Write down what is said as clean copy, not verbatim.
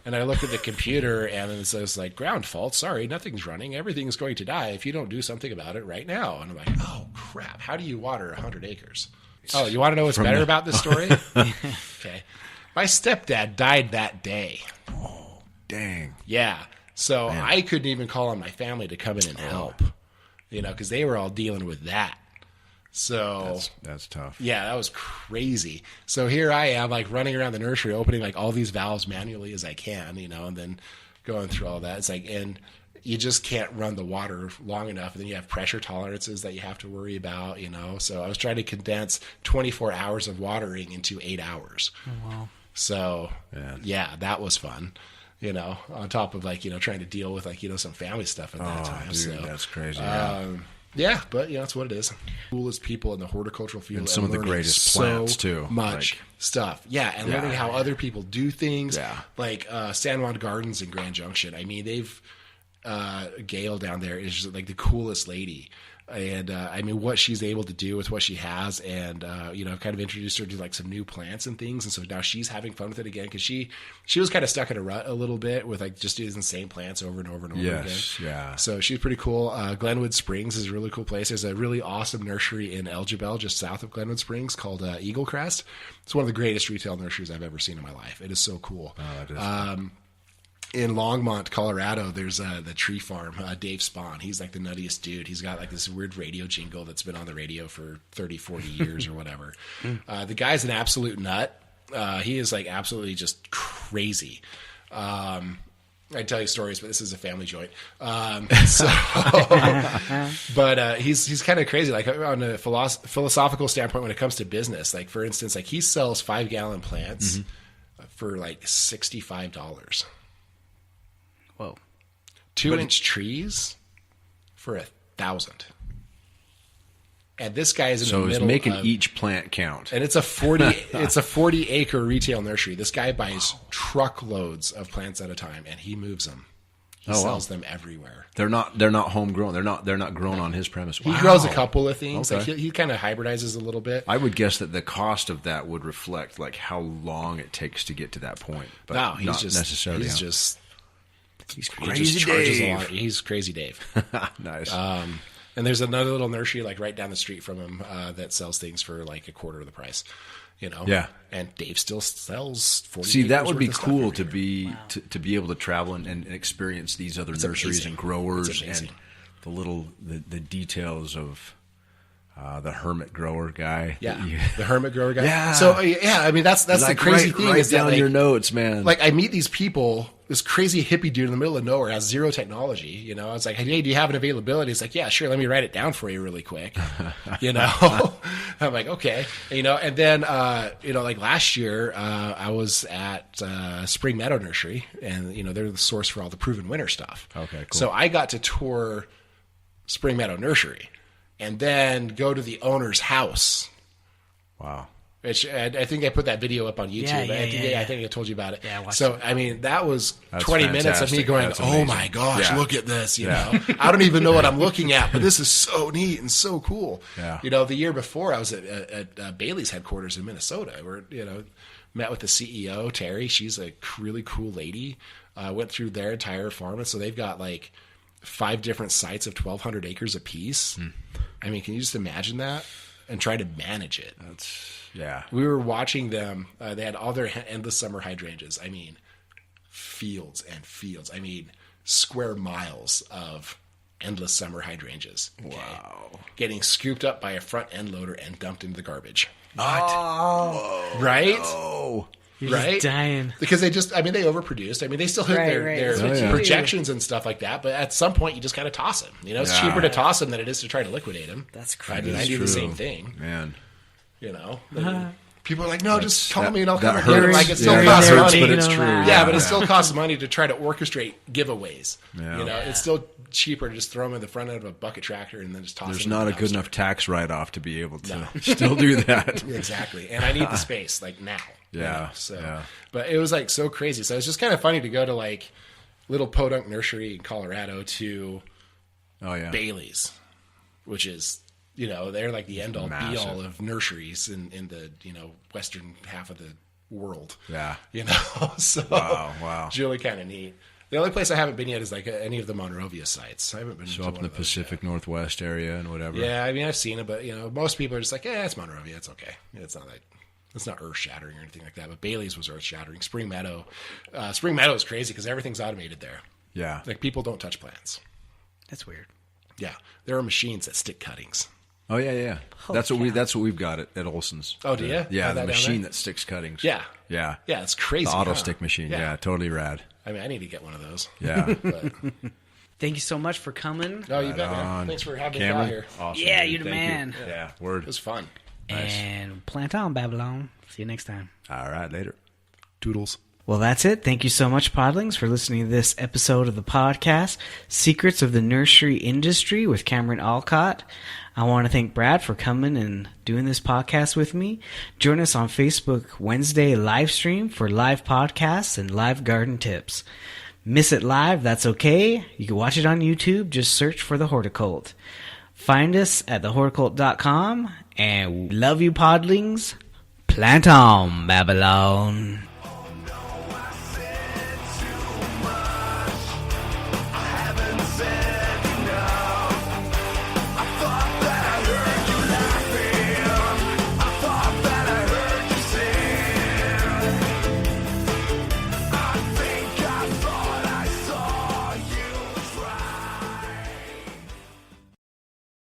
And I looked at the computer, and it says, like, ground fault. Sorry, nothing's running. Everything's going to die if you don't do something about it right now. And I'm like, oh, crap. How do you water 100 acres? Oh, you want to know what's better about this story? Okay. My stepdad died that day. Oh, dang. Yeah. So I couldn't even call on my family to come in and help, because they were all dealing with that. So that's tough. Yeah, that was crazy. So here I am, like running around the nursery, opening like all these valves manually as I can, and then going through all that. It's like, and you just can't run the water long enough. And then you have pressure tolerances that you have to worry about, So I was trying to condense 24 hours of watering into 8 hours. Oh, wow. So yeah, that was fun. On top of like, trying to deal with like, some family stuff at that time. Dude, so that's crazy. Yeah, but that's what it is. Coolest people in the horticultural field, and some of the greatest plants too. Much stuff, and learning how other people do things. Yeah. Like San Juan Gardens in Grand Junction. I mean, they've Gail down there is just like the coolest lady. And what she's able to do with what she has, and kind of introduced her to like some new plants and things, and so now she's having fun with it again because she was kind of stuck in a rut a little bit with like just using the same plants over and over and over again. Yeah. So she's pretty cool. Glenwood Springs is a really cool place. There's a really awesome nursery in Elgibel, just south of Glenwood Springs, called Eagle Crest. It's one of the greatest retail nurseries I've ever seen in my life. It is so cool. Oh, it is. In Longmont, Colorado, there's the tree farm, Dave Spahn. He's like the nuttiest dude. He's got like this weird radio jingle that's been on the radio for 30, 40 years or whatever. The guy's an absolute nut. He is like absolutely just crazy. I tell you stories, but this is a family joint. But he's kind of crazy, like on a philosophical standpoint when it comes to business. Like for instance, like he sells 5-gallon plants for like $65. Whoa. 2-inch trees for $1,000. And this guy is in the middle. So he's making each plant count. And it's a 40-acre retail nursery. This guy buys truckloads of plants at a time, and he moves them. He sells them everywhere. They're not homegrown. They're not grown on his premise. He grows a couple of things. Okay. Like he kind of hybridizes a little bit. I would guess that the cost of that would reflect like how long it takes to get to that point. But no, he's not just necessarily. He's crazy Dave. He's crazy Dave. Nice. And there's another little nursery like right down the street from him that sells things for like a quarter of the price. Yeah. And Dave still sells 40. See, that would be cool to be to be able to travel and experience these other nurseries and growers and the details of the hermit grower guy. Yeah, the hermit grower guy. Yeah. So I mean that's like the crazy thing. Write down your notes, man. Like I meet these people. This crazy hippie dude in the middle of nowhere has zero technology. It's like, hey, do you have an availability? It's like, yeah, sure. Let me write it down for you really quick. I'm like, okay. And then, like last year, I was at Spring Meadow Nursery, and they're the source for all the Proven Winter stuff. Okay, cool. So I got to tour Spring Meadow Nursery, and then go to the owner's house. Wow. Which I think I put that video up on YouTube. I think I told you about it. Yeah, I mean, that was 20 minutes of me going, oh my gosh, look at this. I don't even know what I'm looking at, but this is so neat and so cool. Yeah. The year before I was at Bailey's headquarters in Minnesota where, met with the CEO, Terry. She's a really cool lady. Went through their entire farm. And so they've got like 5 different sites of 1,200 acres apiece. I mean, can you just imagine that? And try to manage it. Yeah. We were watching them. They had all their endless summer hydrangeas. I mean, fields and fields. I mean, square miles of endless summer hydrangeas. Okay? Wow. Getting scooped up by a front end loader and dumped into the garbage. What? Oh. Right? No. You're just dying. Because they overproduced. I mean, they still hit their projections and stuff like that. But at some point, you just kind of toss them. It's cheaper to toss them than it is to try to liquidate them. That's crazy. I do the same thing. Man. People are like, no, just call me and I'll come and hurts. get it. Like, it still costs money. But it's true. Yeah, but it still costs money to try to orchestrate giveaways. Yeah. It's still cheaper to just throw them in the front end of a bucket tractor and then just toss them. There's not a good enough tax write-off to be able to still do that. Exactly. And I need the space, like, now. Yeah. But it was, like, so crazy. So it's just kind of funny to go to, like, little podunk nursery in Colorado to Bailey's, which is... they're like the end-all, be-all of nurseries in the, western half of the world. Yeah. You know, so Wow. it's really kind of neat. The only place I haven't been yet is like any of the Monrovia sites. I haven't been So to up in the Pacific Northwest area and whatever. Yeah, I mean, I've seen it, but you know, most people are just like, it's Monrovia, it's okay. It's not like it's not earth shattering or anything like that. But Bailey's was earth shattering. Spring Meadow is crazy because everything's automated there. Yeah. Like people don't touch plants. That's weird. Yeah, there are machines that stick cuttings. Oh yeah. That's what we've got at Olson's. Oh, do you? Yeah, Have the that down machine there? that sticks cuttings. Yeah. Yeah. Yeah, it's crazy. The auto stick machine. Yeah, totally rad. I mean, I need to get one of those. Yeah. But, Thank you so much for coming. no, you bet, man. on. Thanks for having Cameron, me out here. awesome. Yeah, dude. you're the Thank man. You. Yeah, word. It was fun. Nice. And plant on, Babylon. See you next time. All right, later. Toodles. Well, that's it. Thank you so much, Podlings, for listening to this episode of the podcast, Secrets of the Nursery Industry with Cameron Allcott. I want to thank Brad for coming and doing this podcast with me. Join us on Facebook Wednesday live stream for live podcasts and live garden tips. Miss it live? That's okay. You can watch it on YouTube. Just search for The Horticult. Find us at thehorticult.com. And we love you, Podlings. Plant on, Babylon.